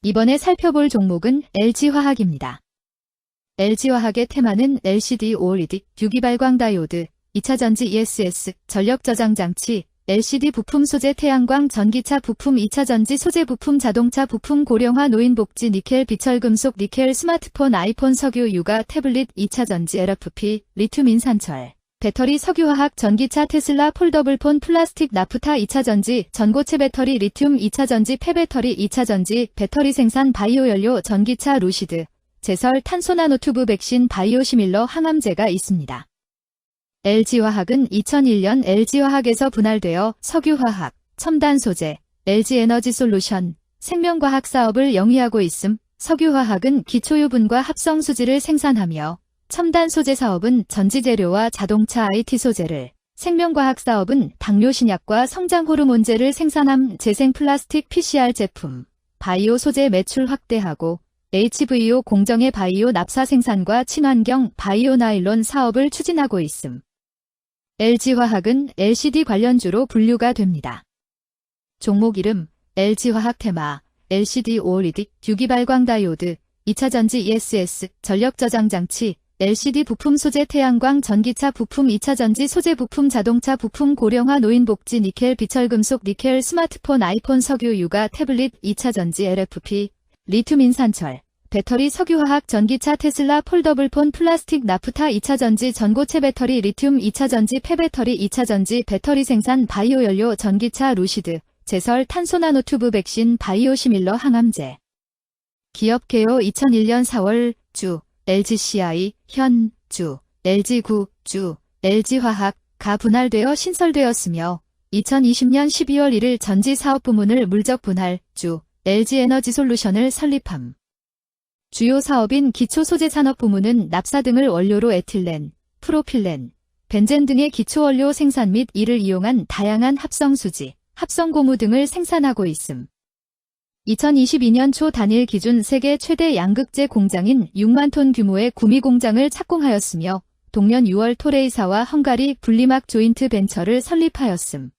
이번에 살펴볼 종목은 LG화학입니다. LG화학의 테마는 LCD OLED, 유기발광 다이오드, 2차전지 ESS, 전력저장장치, LCD 부품 소재 태양광 전기차 부품 2차전지 소재 부품 자동차 부품 고령화 노인복지 니켈 비철금속 니켈 스마트폰 아이폰 석유 육아 태블릿 2차전지 LFP 리튬 인산철 배터리 석유화학 전기차 테슬라 폴더블폰 플라스틱 나프타 2차전지 전고체 배터리 리튬 2차전지 폐배터리 2차전지 배터리 생산 바이오 연료 전기차 루시드 제설 탄소 나노튜브 백신 바이오 시밀러 항암제가 있습니다. LG화학은 2001년 LG화학에서 분할되어 석유화학, 첨단 소재, LG에너지솔루션, 생명과학 사업을 영위하고 있음. 석유화학은 기초유분과 합성수지를 생산하며 첨단 소재 사업은 전지재료와 자동차 IT 소재를, 생명과학 사업은 당뇨신약과 성장호르몬제를 생산함. 재생플라스틱 PCR 제품, 바이오 소재 매출 확대하고 HVO 공정의 바이오 납사 생산과 친환경 바이오 나일론 사업을 추진하고 있음. LG화학은 LCD 관련주로 분류가 됩니다. 종목 이름 LG화학 테마 LCD OLED, 유기발광 다이오드, 2차전지 ESS, 전력저장장치, LCD 부품 소재 태양광 전기차 부품 2차전지 소재 부품 자동차 부품 고령화 노인복지 니켈 비철금속 니켈 스마트폰 아이폰 석유 육아 태블릿 2차전지 LFP 리튬 인산철 배터리 석유화학 전기차 테슬라 폴더블폰 플라스틱 나프타 2차전지 전고체 배터리 리튬 2차전지 폐배터리 2차전지 배터리 생산 바이오 연료 전기차 루시드 제설 탄소 나노튜브 백신 바이오 시밀러 항암제 기업 개요 2001년 4월 주 LGCI 현 주 LG9 주 LG화학 가 분할되어 신설되었으며 2020년 12월 1일 전지사업부문을 물적 분할 주 LG에너지솔루션을 설립함. 주요 사업인 기초소재산업 부문은 납사 등을 원료로 에틸렌, 프로필렌, 벤젠 등의 기초원료 생산 및 이를 이용한 다양한 합성수지, 합성고무 등을 생산하고 있음. 2022년 초 단일 기준 세계 최대 양극재 공장인 6만 톤 규모의 구미 공장을 착공하였으며 동년 6월 토레이사와 헝가리 분리막 조인트 벤처를 설립하였음.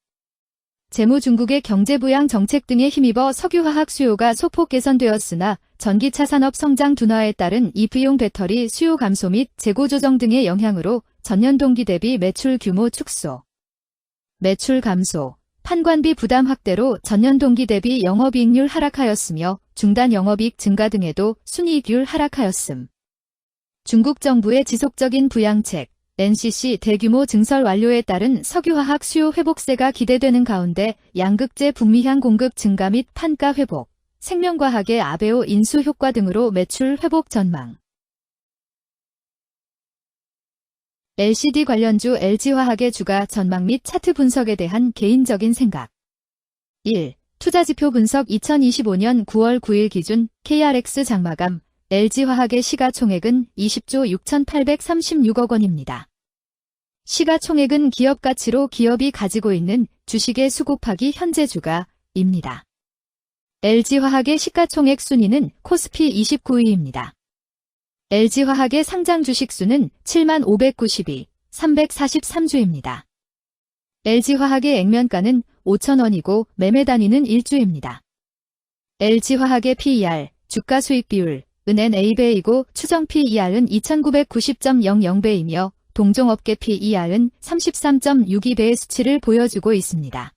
재무 중국의 경제부양 정책 등에 힘입어 석유화학 수요가 소폭 개선되었으나 전기차 산업 성장 둔화에 따른 EV용 배터리 수요 감소 및 재고 조정 등의 영향으로 전년 동기 대비 매출 규모 축소, 매출 감소, 판관비 부담 확대로 전년 동기 대비 영업이익률 하락하였으며 중단 영업이익 증가 등에도 순이익률 하락하였음. 중국 정부의 지속적인 부양책, NCC 대규모 증설 완료에 따른 석유화학 수요 회복세가 기대되는 가운데 양극재 북미향 공급 증가 및 판가 회복, 생명과학의 아베오 인수 효과 등으로 매출 회복 전망. LCD 관련주 LG화학의 주가 전망 및 차트 분석에 대한 개인적인 생각. 1. 투자지표 분석 2025년 9월 9일 기준 KRX 장마감 LG화학의 시가총액은 20조 6,836억 원입니다. 시가총액은 기업가치로 기업이 가지고 있는 주식의 수 곱하기 현재 주가입니다. LG화학의 시가총액 순위는 코스피 29위입니다. LG화학의 상장 주식수는 7만 592, 343주입니다. LG화학의 액면가는 5,000원이고 매매 단위는 1주입니다. LG화학의 PER, 주가수익 비율, 은 NA배이고 추정 PER은 2990.00배이며 동종업계 PER은 33.62배의 수치를 보여주고 있습니다.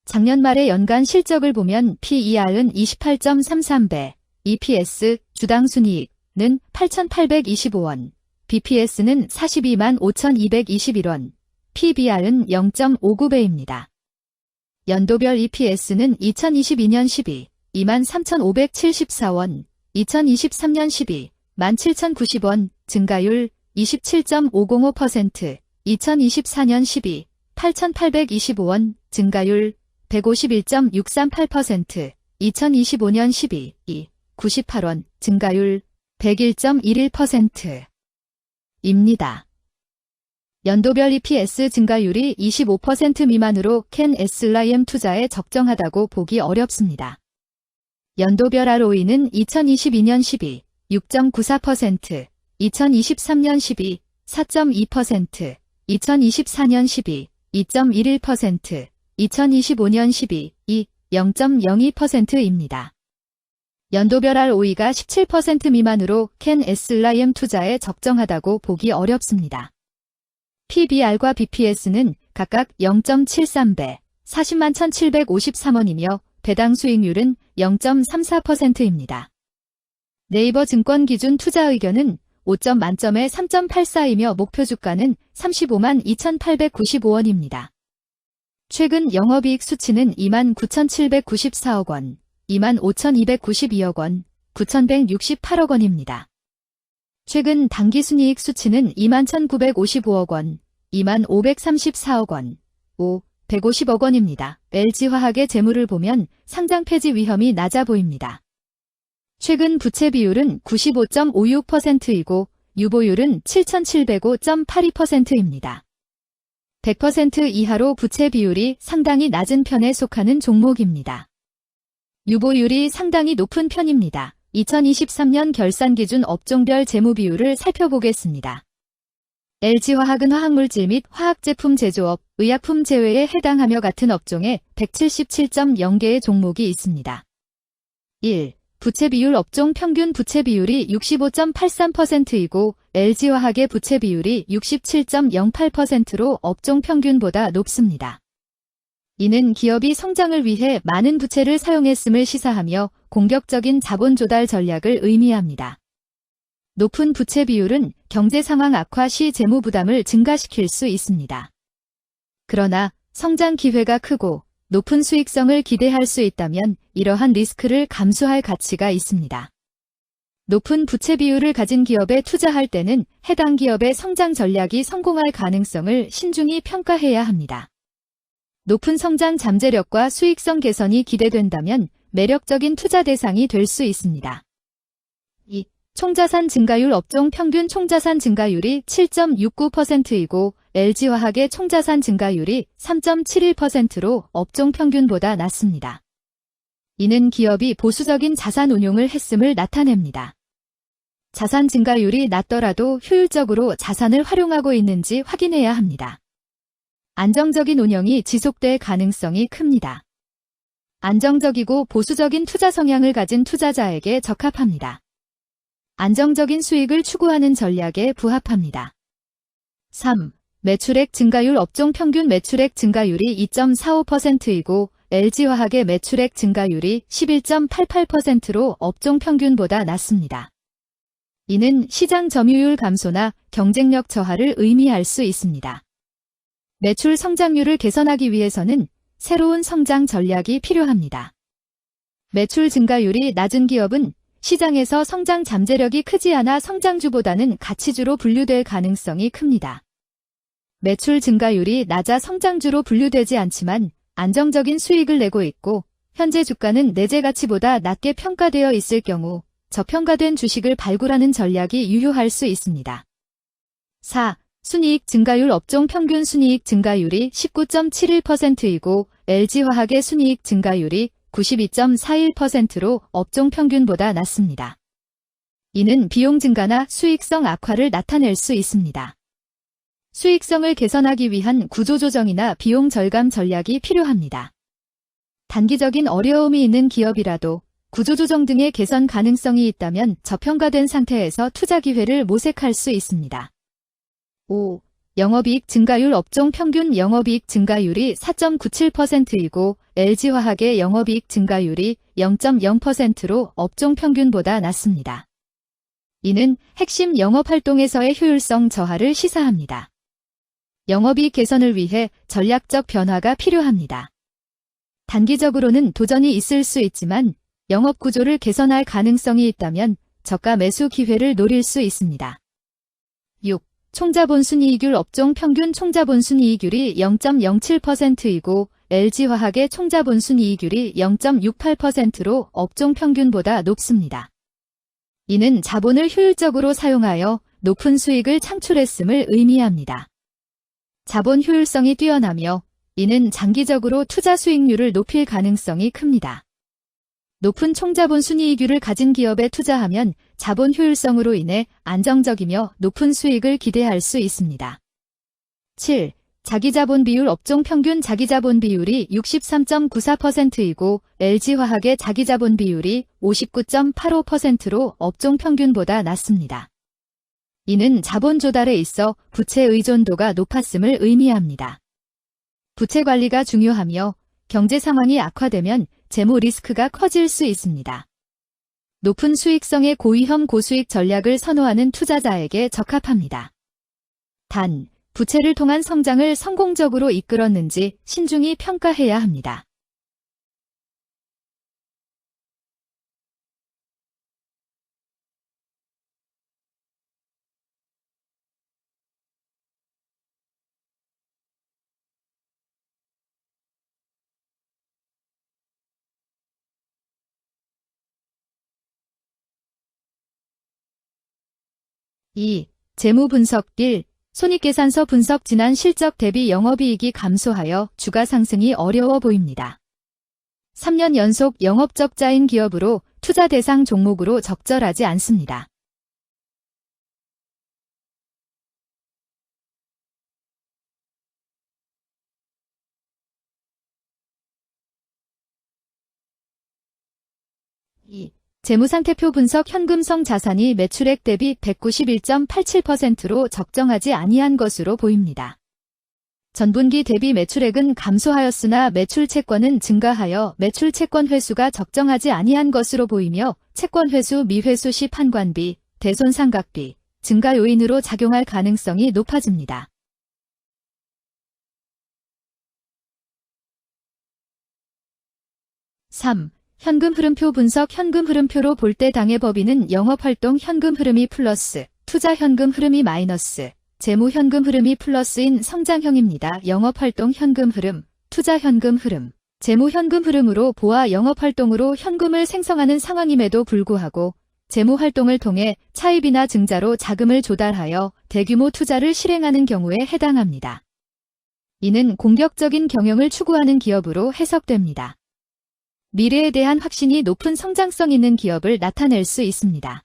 작년 말의 연간 실적을 보면 PER은 28.33배, EPS, 주당 순이익은 8,825원, BPS는 42만 5,221원, PBR은 0.59배입니다. 연도별 EPS는 2022년 12, 23,574원, 2023년 12, 17,090원, 증가율 27.505%, 2024년 12, 8,825원, 증가율 151.638%, 2025년 12, 98원, 증가율 101.11%. 입니다. 연도별 EPS 증가율이 25% 미만으로 캔 SLIM 투자에 적정하다고 보기 어렵습니다. 연도별 ROE는 2022년 12, 6.94%, 2023년 12, 4.2%, 2024년 12, 2.11%, 2025년 12, 0.02%입니다. 연도별 ROE가 17% 미만으로 캔 SLIM 투자에 적정하다고 보기 어렵습니다. PBR과 BPS는 각각 0.73배, 40만 1,753원이며 배당 수익률은 0.34%입니다. 네이버 증권 기준 투자 의견은 5점 만점에 3.84이며 목표 주가는 35만 2,895원입니다. 최근 영업이익 수치는 29,794억 원, 25,292억 원, 9,168억 원입니다. 최근 당기순이익 수치는 21,955억 원, 25,534억 원, 150억 원입니다. LG화학의 재물을 보면 상장 폐지 위험이 낮아 보입니다. 최근 부채 비율은 95.56%이고 유보율은 7,705.82%입니다. 100% 이하로 부채 비율이 상당히 낮은 편에 속하는 종목입니다. 유보율이 상당히 높은 편입니다. 2023년 결산 기준 업종별 재무 비율을 살펴보겠습니다. LG화학은 화학물질 및 화학제품 제조업, 의약품 제외에 해당하며 같은 업종에 177.0개의 종목이 있습니다. 1. 부채 비율 업종 평균 부채 비율이 65.83%이고 LG화학의 부채 비율이 67.08%로 업종 평균보다 높습니다. 이는 기업이 성장을 위해 많은 부채를 사용했음을 시사하며 공격적인 자본 조달 전략을 의미합니다. 높은 부채 비율은 경제 상황 악화 시 재무 부담을 증가시킬 수 있습니다. 그러나 성장 기회가 크고 높은 수익성을 기대할 수 있다면 이러한 리스크를 감수할 가치가 있습니다. 높은 부채 비율을 가진 기업에 투자할 때는 해당 기업의 성장 전략이 성공할 가능성을 신중히 평가해야 합니다. 높은 성장 잠재력과 수익성 개선이 기대된다면 매력적인 투자 대상이 될 수 있습니다. 2. 총자산 증가율 업종 평균 총자산 증가율이 7.69%이고 LG화학의 총자산 증가율이 3.71%로 업종 평균보다 낮습니다. 이는 기업이 보수적인 자산 운용을 했음을 나타냅니다. 자산 증가율이 낮더라도 효율적으로 자산을 활용하고 있는지 확인해야 합니다. 안정적인 운영이 지속될 가능성이 큽니다. 안정적이고 보수적인 투자 성향을 가진 투자자에게 적합합니다. 안정적인 수익을 추구하는 전략에 부합합니다. 3. 매출액 증가율 업종 평균 매출액 증가율이 2.45%이고 LG화학의 매출액 증가율이 11.88%로 업종 평균보다 낮습니다. 이는 시장 점유율 감소나 경쟁력 저하를 의미할 수 있습니다. 매출 성장률을 개선하기 위해서는 새로운 성장 전략이 필요합니다. 매출 증가율이 낮은 기업은 시장에서 성장 잠재력이 크지 않아 성장주보다는 가치주로 분류될 가능성이 큽니다. 매출 증가율이 낮아 성장주로 분류되지 않지만 안정적인 수익을 내고 있고 현재 주가는 내재 가치보다 낮게 평가되어 있을 경우 저평가된 주식을 발굴하는 전략이 유효할 수 있습니다. 4. 순이익 증가율 업종 평균 순이익 증가율이 19.71%이고 LG화학의 순이익 증가율이 92.41%로 업종 평균보다 낮습니다. 이는 비용 증가나 수익성 악화를 나타낼 수 있습니다. 수익성을 개선하기 위한 구조조정이나 비용 절감 전략이 필요합니다. 단기적인 어려움이 있는 기업이라도 구조조정 등의 개선 가능성이 있다면 저평가된 상태에서 투자 기회를 모색할 수 있습니다. 5. 영업이익 증가율 업종 평균 영업이익 증가율이 4.97%이고 LG화학의 영업이익 증가율이 0.0%로 업종 평균보다 낮습니다. 이는 핵심 영업활동에서의 효율성 저하를 시사합니다. 영업이익 개선을 위해 전략적 변화가 필요합니다. 단기적으로는 도전이 있을 수 있지만 영업구조를 개선할 가능성이 있다면 저가 매수 기회를 노릴 수 있습니다. 6. 총자본순이익률 업종 평균 총자본순이익률이 0.07%이고 LG화학의 총자본순이익률이 0.68%로 업종 평균보다 높습니다. 이는 자본을 효율적으로 사용하여 높은 수익을 창출했음을 의미합니다. 자본 효율성이 뛰어나며 이는 장기적으로 투자 수익률을 높일 가능성이 큽니다. 높은 총자본 순이익률을 가진 기업에 투자하면 자본 효율성으로 인해 안정적이며 높은 수익을 기대할 수 있습니다. 7. 자기자본 비율. 업종 평균 자기자본 비율이 63.94%이고 LG화학의 자기자본 비율이 59.85%로 업종 평균보다 낮습니다. 이는 자본 조달에 있어 부채 의존도가 높았음을 의미합니다. 부채 관리가 중요하며 경제 상황이 악화되면 재무 리스크가 커질 수 있습니다. 높은 수익성의 고위험 고수익 전략을 선호하는 투자자에게 적합합니다. 단, 부채를 통한 성장을 성공적으로 이끌었는지 신중히 평가해야 합니다. (2) 재무 분석. 1. 손익계산서 분석. 지난 실적 대비 영업이익이 감소하여 주가 상승이 어려워 보입니다. 3년 연속 영업적자인 기업으로 투자 대상 종목으로 적절하지 않습니다. (2) 재무상태표 분석. 현금성 자산이 매출액 대비 191.87%로 적정하지 아니한 것으로 보입니다. 전분기 대비 매출액은 감소하였으나 매출 채권은 증가하여 매출 채권 회수가 적정하지 아니한 것으로 보이며 채권 회수 미회수 시 판관비, 대손상각비 증가 요인으로 작용할 가능성이 높아집니다. (3) 현금 흐름표 분석. 현금 흐름표로 볼 때 당해 법인은 영업활동 현금 흐름이 플러스, 투자 현금 흐름이 마이너스, 재무 현금 흐름이 플러스인 성장형입니다. 영업활동 현금 흐름, 투자 현금 흐름, 재무 현금 흐름으로 보아 영업활동으로 현금을 생성하는 상황임에도 불구하고 재무 활동을 통해 차입이나 증자로 자금을 조달하여 대규모 투자를 실행하는 경우에 해당합니다. 이는 공격적인 경영을 추구하는 기업으로 해석됩니다. 미래에 대한 확신이 높은 성장성 있는 기업을 나타낼 수 있습니다.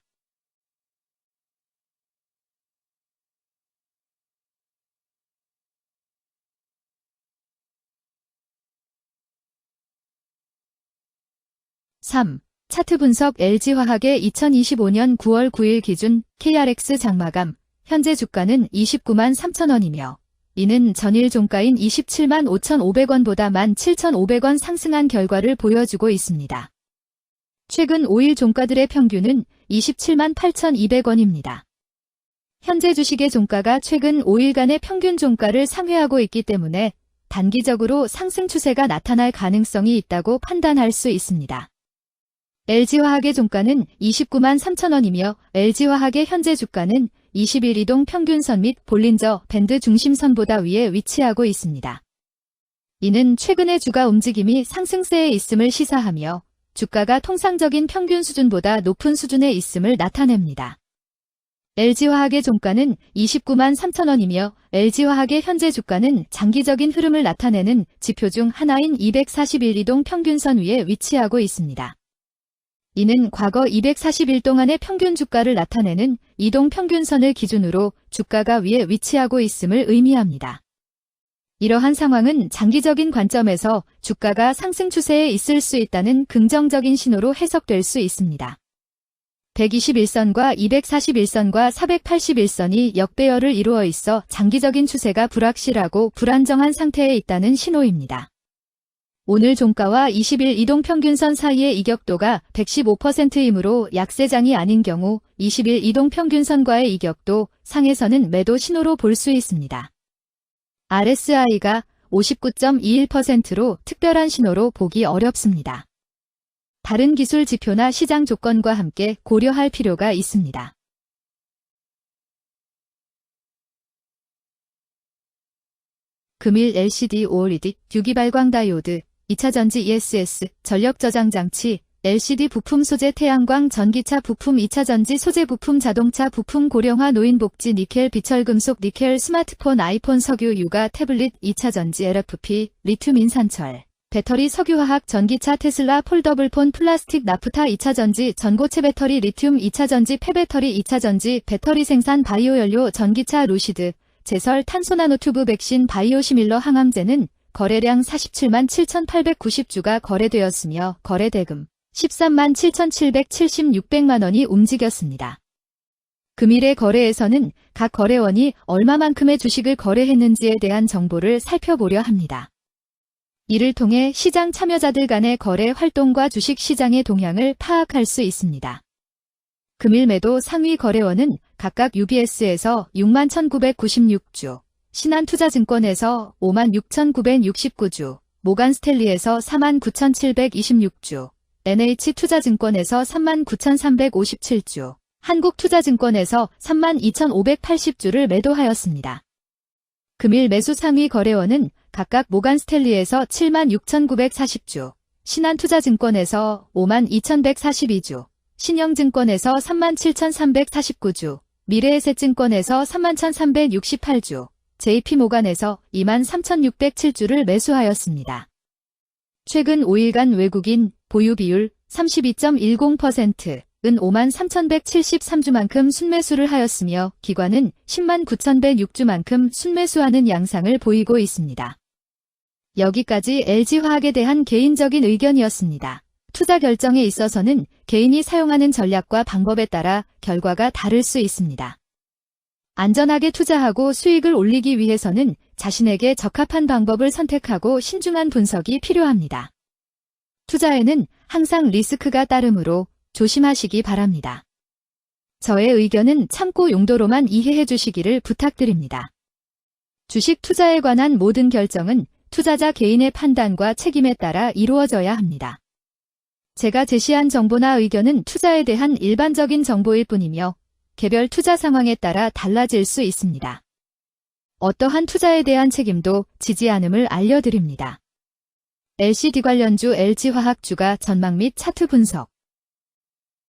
(3) 차트 분석. LG화학의 2025년 9월 9일 기준 KRX 장마감, 현재 주가는 29만 3천원이며 이는 전일 종가인 27만 5,500원보다 17,500원 상승한 결과를 보여주고 있습니다. 최근 5일 종가들의 평균은 27만 8,200원입니다. 현재 주식의 종가가 최근 5일간의 평균 종가를 상회하고 있기 때문에 단기적으로 상승 추세가 나타날 가능성이 있다고 판단할 수 있습니다. LG화학의 종가는 29만 3천원이며 LG화학의 현재 주가는 20일 이동 평균선 및 볼린저 밴드 중심선보다 위에 위치하고 있습니다. 이는 최근의 주가 움직임이 상승세에 있음을 시사하며 주가가 통상적인 평균 수준보다 높은 수준에 있음을 나타냅니다. LG화학의 종가는 29만 3천원이며 LG화학의 현재 주가는 장기적인 흐름을 나타내는 지표 중 하나인 241 이동 평균선 위에 위치하고 있습니다. 이는 과거 241 동안의 평균 주가를 나타내는 이동 평균선을 기준으로 주가가 위에 위치하고 있음을 의미합니다. 이러한 상황은 장기적인 관점에서 주가가 상승 추세에 있을 수 있다는 긍정적인 신호로 해석될 수 있습니다. 121선과 241선과 481선이 역배열을 이루어 있어 장기적인 추세가 불확실하고 불안정한 상태에 있다는 신호입니다. 오늘 종가와 20일 이동평균선 사이의 이격도가 115%이므로 약세장이 아닌 경우 20일 이동평균선과의 이격도 상에서는 매도 신호로 볼 수 있습니다. RSI가 59.21%로 특별한 신호로 보기 어렵습니다. 다른 기술 지표나 시장 조건과 함께 고려할 필요가 있습니다. 금일 LCD OLED 유기발광 다이오드 2차전지 ESS 전력저장장치 LCD 부품 소재 태양광 전기차 부품 2차전지 소재 부품 자동차 부품 고령화 노인복지 니켈 비철금속 니켈 스마트폰 아이폰 석유 육아 태블릿 2차전지 LFP 리튬 인산철 배터리 석유화학 전기차 테슬라 폴더블폰 플라스틱 나프타 2차전지 전고체 배터리 리튬 2차전지 폐배터리 2차전지 배터리 생산 바이오연료 전기차 루시드 제설 탄소 나노튜브 백신 바이오시밀러 항암제는 거래량 47만 7,890주가 거래되었으며 거래대금 13만 7,776백만 원이 움직였습니다. 금일의 거래에서는 각 거래원이 얼마만큼의 주식을 거래했는지에 대한 정보를 살펴보려 합니다. 이를 통해 시장 참여자들 간의 거래 활동과 주식 시장의 동향을 파악할 수 있습니다. 금일 매도 상위 거래원은 각각 UBS에서 6만 1,996주, 신한투자증권에서 5만 6,969주, 모간스탠리에서 4만 9,726주, NH투자증권에서 3만 9,357주, 한국투자증권에서 3만 2,580주를 매도하였습니다. 금일 매수 상위 거래원은 각각 모간스탠리에서 7만 6,940주, 신한투자증권에서 5만 2,142주, 신영증권에서 3만 7,349주, 미래에셋증권에서 3만 1,368주, JP모간에서 2만 3,607주를 매수하였습니다. 최근 5일간 외국인 보유 비율 32.10%, 은 5만 3,173주만큼 순매수를 하였으며 기관은 10만 9,106주만큼 순매수하는 양상을 보이고 있습니다. 여기까지 LG화학에 대한 개인적인 의견이었습니다. 투자 결정에 있어서는 개인이 사용하는 전략과 방법에 따라 결과가 다를 수 있습니다. 안전하게 투자하고 수익을 올리기 위해서는 자신에게 적합한 방법을 선택하고 신중한 분석이 필요합니다. 투자에는 항상 리스크가 따르므로 조심하시기 바랍니다. 저의 의견은 참고 용도로만 이해해 주시기를 부탁드립니다. 주식 투자에 관한 모든 결정은 투자자 개인의 판단과 책임에 따라 이루어져야 합니다. 제가 제시한 정보나 의견은 투자에 대한 일반적인 정보일 뿐이며 개별 투자 상황에 따라 달라질 수 있습니다. 어떠한 투자에 대한 책임도 지지 않음을 알려드립니다. LCD 관련주 LG화학 주가 전망 및 차트 분석